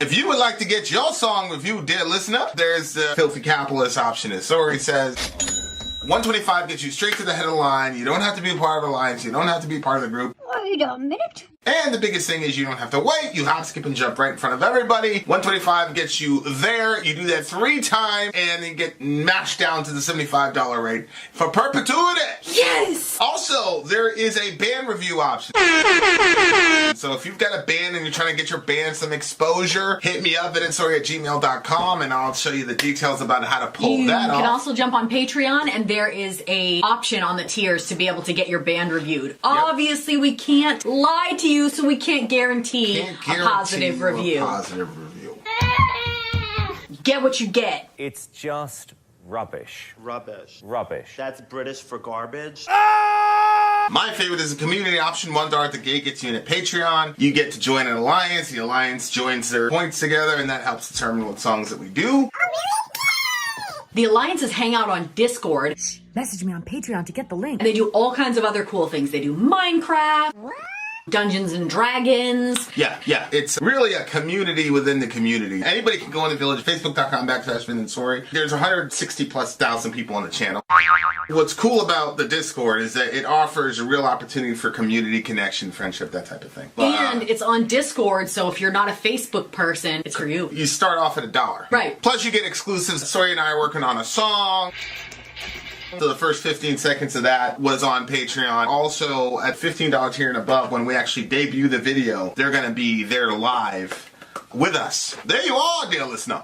If you would like to get your song reviewed, dear listener, there's the filthy capitalist option. As Sori says, $125 gets you straight to the head of the line. You don't have to be a part of the alliance. You don't have to be part of the group. Wait a minute. And the biggest thing is you don't have to wait. You hop, skip, and jump right in front of everybody. $125 gets you there. You do that 3 times, and then get mashed down to the $75 rate for perpetuity. Yes! Also, there is a band review option. So if you've got a band and you're trying to get your band some exposure, hit me up at vinsori@gmail.com, and I'll show you the details about how to pull that off. You can also jump on Patreon, and there is a option on the tiers to be able to get your band reviewed. Yep. Obviously, we can't lie to you, so we can't guarantee a positive review. Get what you get. It's just rubbish. Rubbish. Rubbish. That's British for garbage. My favorite is the community option. $1 at the gate gets you in at Patreon. You get to join an alliance. The alliance joins their points together, and that helps determine what songs that we do. The alliances hang out on Discord. Message me on Patreon to get the link. And they do all kinds of other cool things. They do Minecraft, Dungeons and Dragons. Yeah. It's really a community within the community. Anybody can go in the village, facebook.com/Vin and Sori. There's 160,000+ people on the channel. What's cool about the Discord is that it offers a real opportunity for community connection, friendship, that type of thing. And it's on Discord, so if you're not a Facebook person, it's for you. You start off at $1. Right. Plus you get exclusives. Sori and I are working on a song. So the first 15 seconds of that was on Patreon. Also, at $15 tier and above, when we actually debut the video, they're going to be there live with us. There you are, dear listener.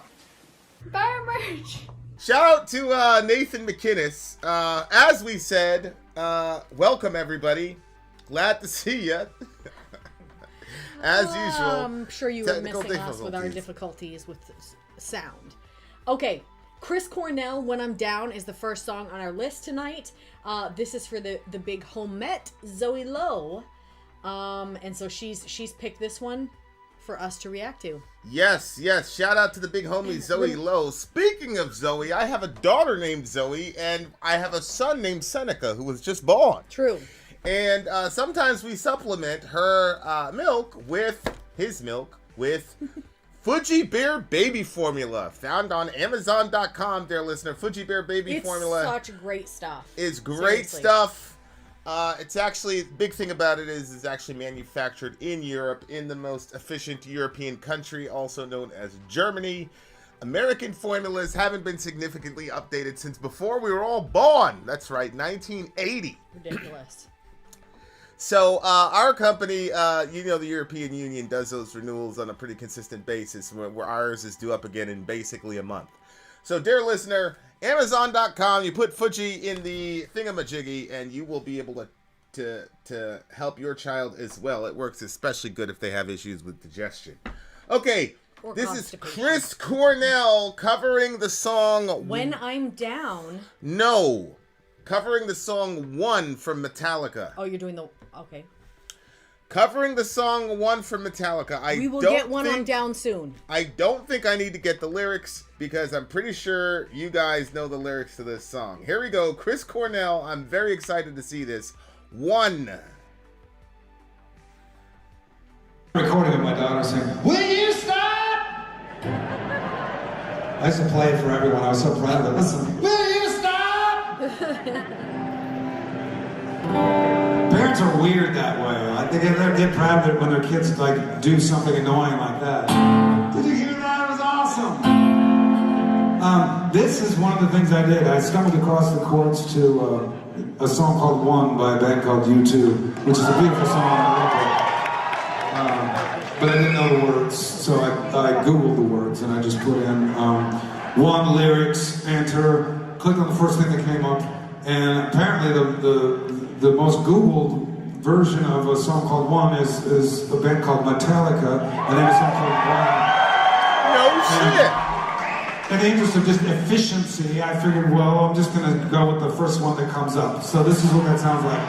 Buy merch. Shout out to Nathan McInnes. As we said, welcome everybody. Glad to see you. As usual. I'm sure you were missing us with our difficulties with sound. Okay. Chris Cornell, When I'm Down, is the first song on our list tonight. This is for the big homette, Zoe Lowe. And so she's picked this one for us to react to. Yes. Shout out to the big homie Zoe Lowe. Speaking of Zoe, I have a daughter named Zoe, and I have a son named Seneca who was just born. True. And sometimes we supplement her milk with his milk with Fuji Bear Baby Formula, found on Amazon.com, dear listener. Fuji Bear Baby Formula. It's such great stuff. Is great stuff. It's actually, big thing about it is it's actually manufactured in Europe, in the most efficient European country, also known as Germany. American formulas haven't been significantly updated since before we were all born. That's right, 1980. Ridiculous. So our company, the European Union does those renewals on a pretty consistent basis, where ours is due up again in basically a month. So, dear listener, Amazon.com, you put Fuji in the thingamajiggy, and you will be able to help your child as well. It works especially good if they have issues with digestion. Okay, this is Chris Cornell covering the song When I'm Down. No. Covering the song One from Metallica. Oh, you're doing the... Okay. Covering the song One from Metallica. We will get When I'm Down soon. I don't think I need to get the lyrics because I'm pretty sure you guys know the lyrics to this song. Here we go. Chris Cornell. I'm very excited to see this. One. Recording of my daughter saying, "Will you stop?" I used to play it for everyone. I was so proud of it. Listen, will you stop? Parents are weird that way. I think they get proud of it when their kids like do something annoying like that. Did you hear that? It was awesome. This is one of the things I did. I stumbled across the chords to a song called One by a band called U2, which is a beautiful song. I love it. But I didn't know the words, so I Googled the words and I just put in one lyrics, enter, clicked on the first thing that came up, and apparently the most Googled version of a song called One is a band called Metallica, and then a song called One. No shit! In the interest of just efficiency, I figured, well, I'm just going to go with the first one that comes up. So this is what that sounds like.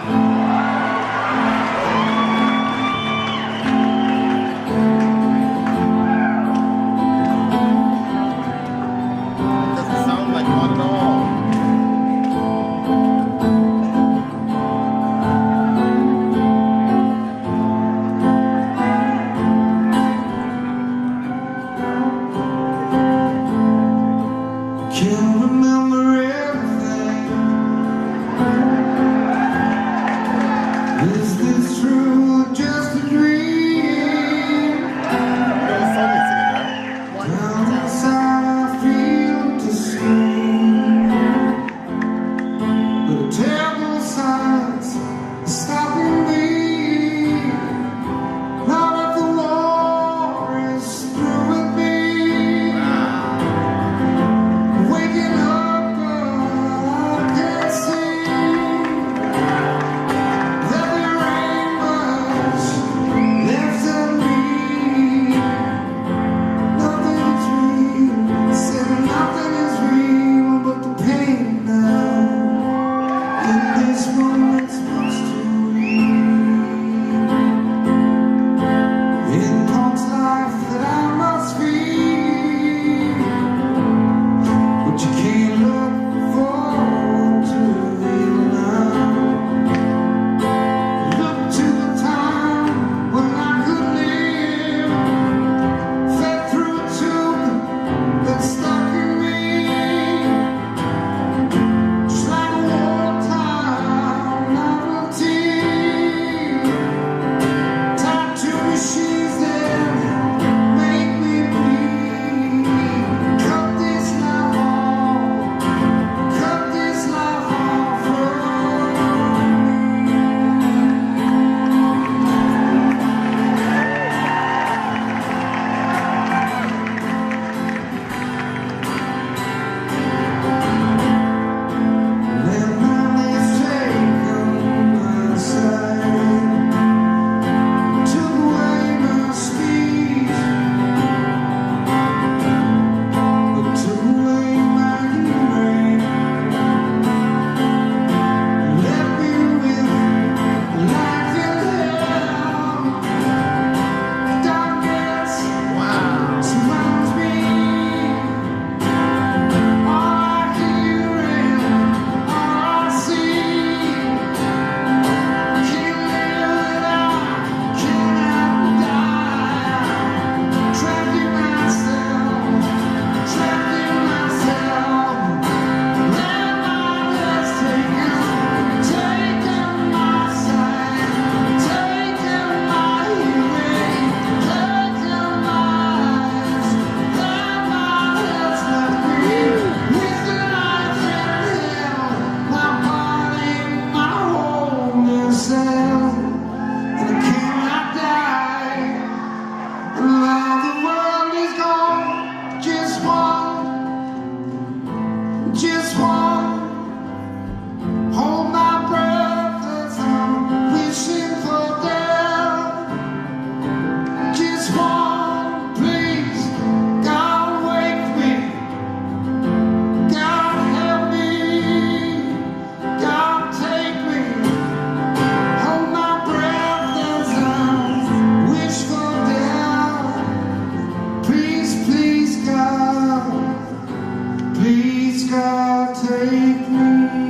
Please God take me.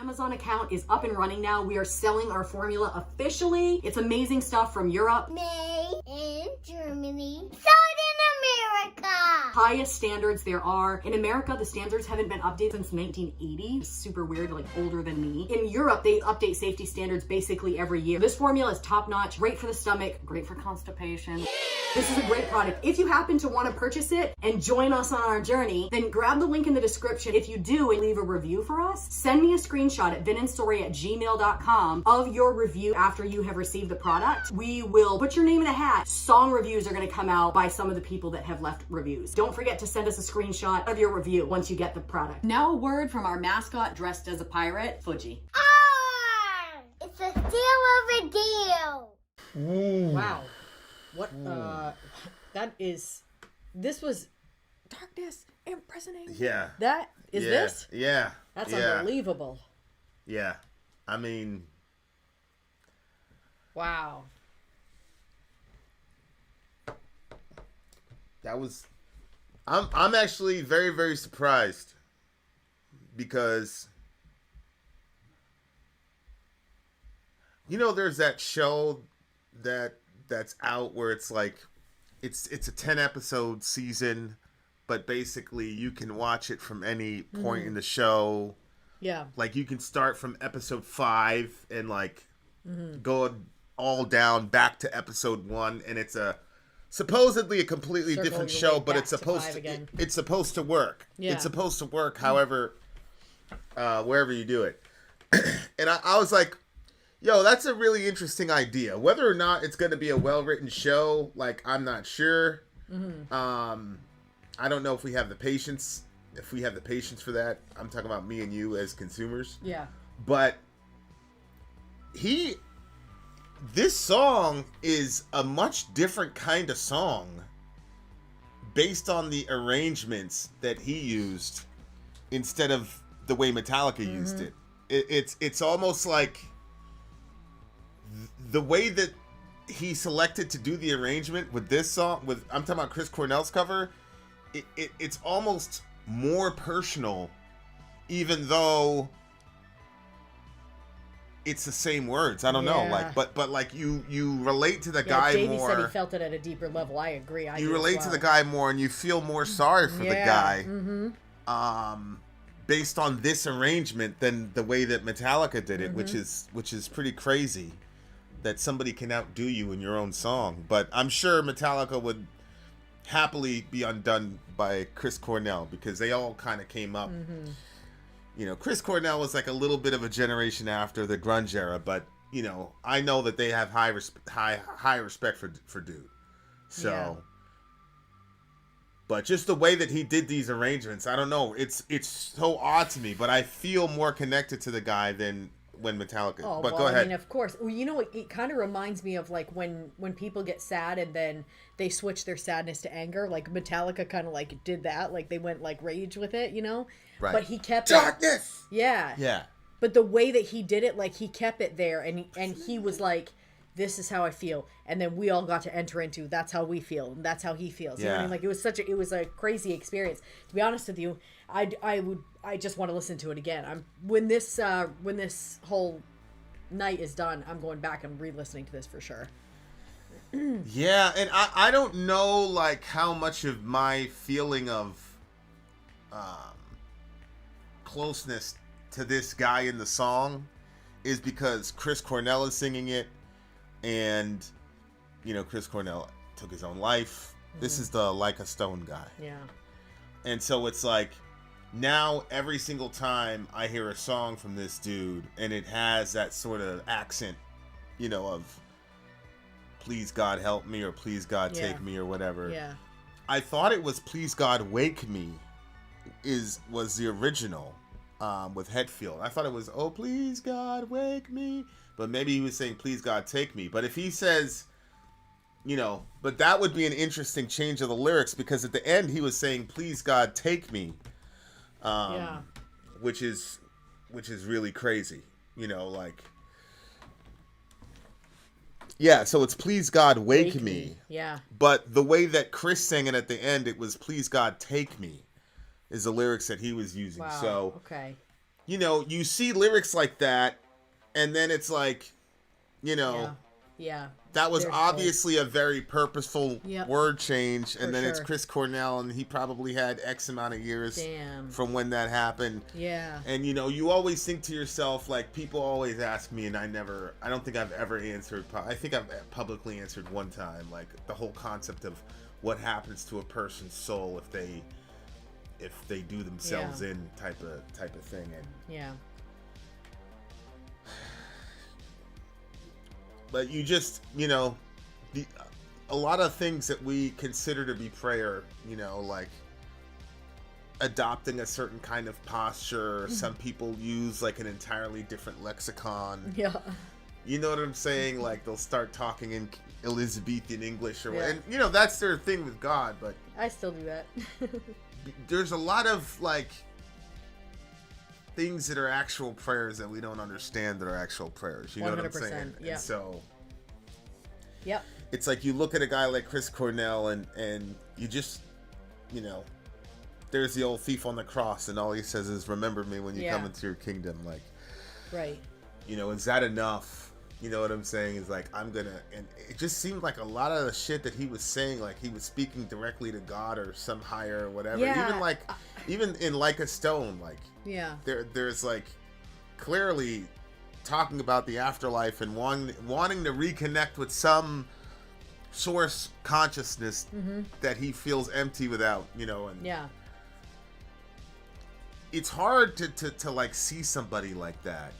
Amazon account is up and running now. We are selling our formula officially. It's amazing stuff from Europe. Made in Germany. Sold in America. Highest standards there are. In America, the standards haven't been updated since 1980. It's super weird, like older than me. In Europe, they update safety standards basically every year. This formula is top notch, great for the stomach, great for constipation. This is a great product. If you happen to want to purchase it and join us on our journey, then grab the link in the description. If you do and leave a review for us, send me a screenshot at vinandsori@gmail.com of your review after you have received the product. We will put your name in a hat. Song reviews are going to come out by some of the people that have left reviews. Don't forget to send us a screenshot of your review once you get the product. Now a word from our mascot dressed as a pirate, Fuji. Ah! It's a deal of a deal. Ooh. Wow. What, this was darkness imprisoning. Yeah. That is yeah. this? Yeah. That's yeah. unbelievable. Yeah. I mean. Wow. That was. I'm actually very, very surprised because. You know, there's that show that's out where it's like it's a 10 episode season, but basically you can watch it from any point in the show. Yeah. Like you can start from episode 5 and like go all down back to episode 1, and it's supposedly a completely different show, but it's supposed to work. Yeah. It's supposed to work however wherever you do it. And I was like, yo, that's a really interesting idea. Whether or not it's going to be a well-written show, like, I'm not sure. I don't know if we have the patience. If we have the patience for that. I'm talking about me and you as consumers. Yeah. But this song is a much different kind of song based on the arrangements that he used instead of the way Metallica used it. It's almost like the way that he selected to do the arrangement with this song, I'm talking about Chris Cornell's cover, it's almost more personal, even though it's the same words. I don't know, like, but like you relate to the guy Davey more. said he felt it at a deeper level. I agree. You relate to the guy more, and you feel more sorry for the guy, based on this arrangement than the way that Metallica did it, which is pretty crazy. That somebody can outdo you in your own song. But I'm sure Metallica would happily be undone by Chris Cornell because they all kind of came up. You know, Chris Cornell was like a little bit of a generation after the grunge era, but you know, I know that they have high respect for dude. So, but just the way that he did these arrangements, I don't know. It's so odd to me, but I feel more connected to the guy than when Metallica. Oh, but well, go ahead. I mean, of course. Well, you know, it kind of reminds me of like when people get sad and then they switch their sadness to anger. Like Metallica kind of like did that. Like they went like rage with it, you know. Right. But he kept darkness. Yeah. Yeah. But the way that he did it, like he kept it there, and he was like, "This is how I feel," and then we all got to enter into that's how we feel, and that's how he feels. You know what I mean? Like it was a crazy experience. To be honest with you, I just want to listen to it again. When this whole night is done, I'm going back and re-listening to this for sure. Yeah, and I don't know like how much of my feeling of closeness to this guy in the song is because Chris Cornell is singing it, and you know Chris Cornell took his own life. This is the Like a Stone guy. Yeah. And so it's like now every single time I hear a song from this dude and it has that sort of accent, you know, of please God help me or please God take me or whatever. Yeah. I thought it was Please God Wake Me was the original. with Hetfield. I thought it was, oh, please, God, wake me. But maybe he was saying, please, God, take me. But if he says, but that would be an interesting change of the lyrics, because at the end he was saying, please, God, take me. Which is really crazy. So it's please, God, wake me. Yeah. But the way that Chris sang it at the end, it was please, God, take me, is the lyrics that he was using. Wow. So, okay. You see lyrics like that, and then it's like, Yeah. that was obviously a very purposeful word change, and then it's sure. Chris Cornell, and he probably had X amount of years from when that happened. Yeah. And you always think to yourself, like, people always ask me, and I don't think I've ever answered. I think I've publicly answered one time, like, the whole concept of what happens to a person's soul if they do themselves in type of thing. And but you just, a lot of things that we consider to be prayer, like adopting a certain kind of posture. Some people use like an entirely different lexicon. Yeah. You know what I'm saying? Like they'll start talking in Elizabethan English or and that's their thing with God, but I still do that. There's a lot of like things that are actual prayers that we don't understand that are actual prayers. You know what I'm saying? Yeah. And so yep. It's like you look at a guy like Chris Cornell and you just, there's the old thief on the cross and all he says is, remember me when you come into your kingdom. Like, right. Is that enough? You know what I'm saying? Is like, and it just seemed like a lot of the shit that he was saying, like he was speaking directly to God or some higher or whatever. Yeah. Even in Like a Stone, like, there's like clearly talking about the afterlife and wanting to reconnect with some source consciousness that he feels empty without, and it's hard to like see somebody like that,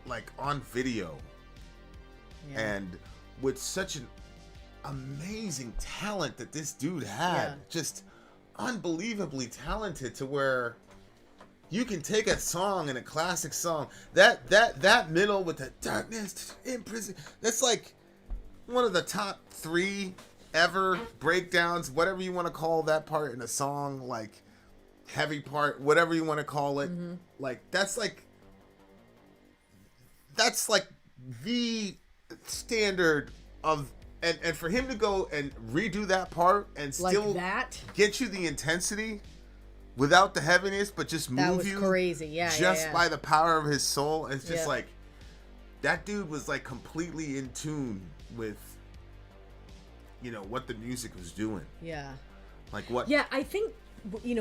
like on video, and with such an amazing talent that this dude had, just unbelievably talented, to where you can take a song and a classic song, that middle with the darkness in prison, that's like one of the top 3 ever breakdowns, whatever you want to call that part in a song, like heavy part, whatever you want to call it. Like that's like the standard of, and for him to go and redo that part and still like that, get you the intensity without the heaviness, but just move you crazy. By the power of his soul. It's just like that dude was like completely in tune with what the music was doing. Like what I think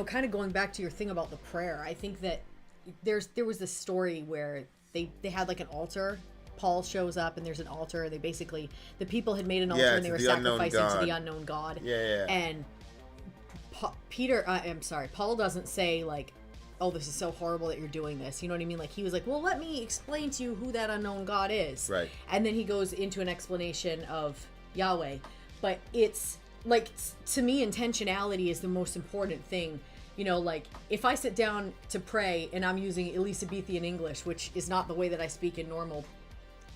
kind of going back to your thing about the prayer, I think that there was this story where they had like an altar. Paul shows up and there's an altar. They basically, the people had made an altar and they were sacrificing to the unknown God. And Paul doesn't say like, oh, this is so horrible that you're doing this. You know what I mean? Like he was like, well, let me explain to you who that unknown God is. Right. And then he goes into an explanation of Yahweh. But it's like, to me, intentionality is the most important thing. Like if I sit down to pray and I'm using Elizabethan English, which is not the way that I speak in normal,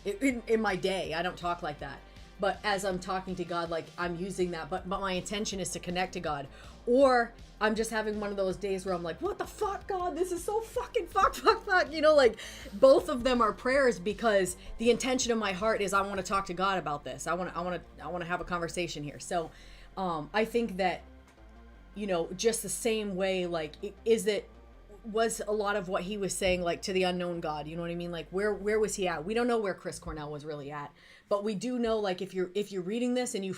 in my day, I don't talk like that. But as I'm talking to God, like I'm using that, but my intention is to connect to God. Or I'm just having one of those days where I'm like, what the fuck, God, this is so fucking fuck. Like both of them are prayers, because the intention of my heart is I want to talk to God about this. I want to have a conversation here. So I think that, just the same way, like, was a lot of what he was saying, like, to the unknown God, you know what I mean? Like, where was he at? We don't know where Chris Cornell was really at, but we do know, like, if you're reading this and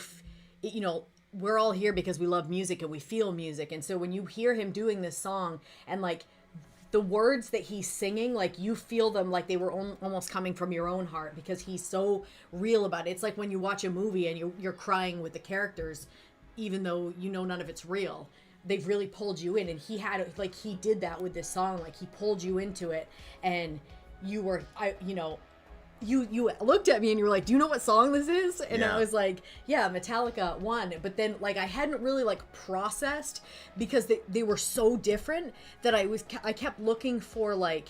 we're all here because we love music and we feel music. And so when you hear him doing this song and like the words that he's singing, like you feel them like they were almost coming from your own heart, because he's so real about it. It's like when you watch a movie and you're crying with the characters, even though none of it's real. They've really pulled you in, and he did that with this song. Like he pulled you into it, and you were, you looked at me and you were like, do you know what song this is? And Yeah. I was like, yeah, Metallica won. But then like I hadn't really like processed because they were so different that I kept looking for like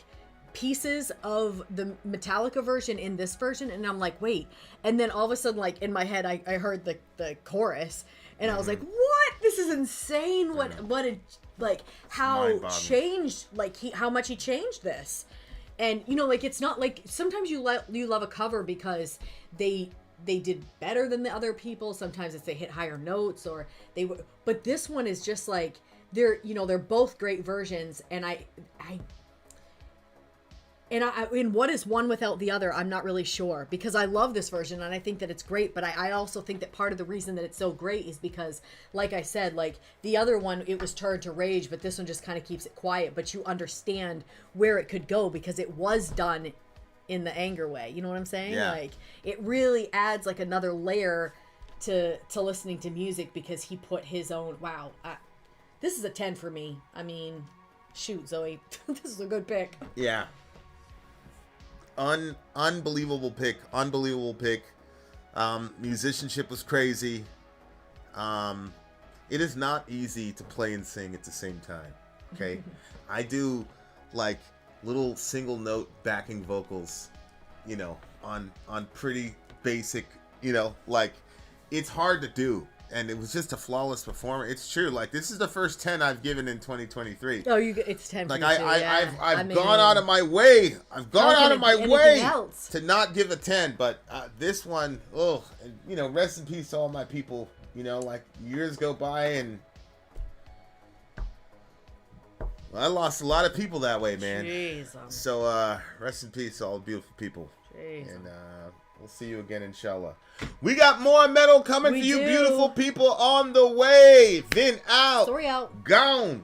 pieces of the Metallica version in this version, and I'm like, wait. And then all of a sudden, like in my head, I heard the chorus, and I was like, what? This is insane. What it like how Mind-boggling. changed, like how much he changed this. And you know, like it's not like sometimes you love a cover because they did better than the other people. Sometimes it's they hit higher notes or but this one is just like they're both great versions, and and what is one without the other, I'm not really sure, because I love this version and I think that it's great, but I also think that part of the reason that it's so great is because, like I said, like the other one, it was turned to rage, but this one just kind of keeps it quiet, but you understand where it could go because it was done in the anger way. You know what I'm saying? Yeah. Like it really adds like another layer to listening to music because he put his own, this is a 10 for me. I mean, shoot, Zoe, this is a good pick. Yeah. Unbelievable pick. Musicianship was crazy. It is not easy to play and sing at the same time. Okay. I do like little single note backing vocals, on pretty basic, like it's hard to do. And it was just a flawless performance. It's true. Like this is the first 10 I've given in 2023. Oh, it's 10 for like me too, yeah. I've gone out of my way. To not give a 10, but this one, rest in peace to all my people. Like years go by and I lost a lot of people that way, man. Jeez. So rest in peace to all the beautiful people. Jeez. And we'll see you again, inshallah. We got more metal coming for you, do. beautiful people, on the way. Vin out. Sori out. Gone.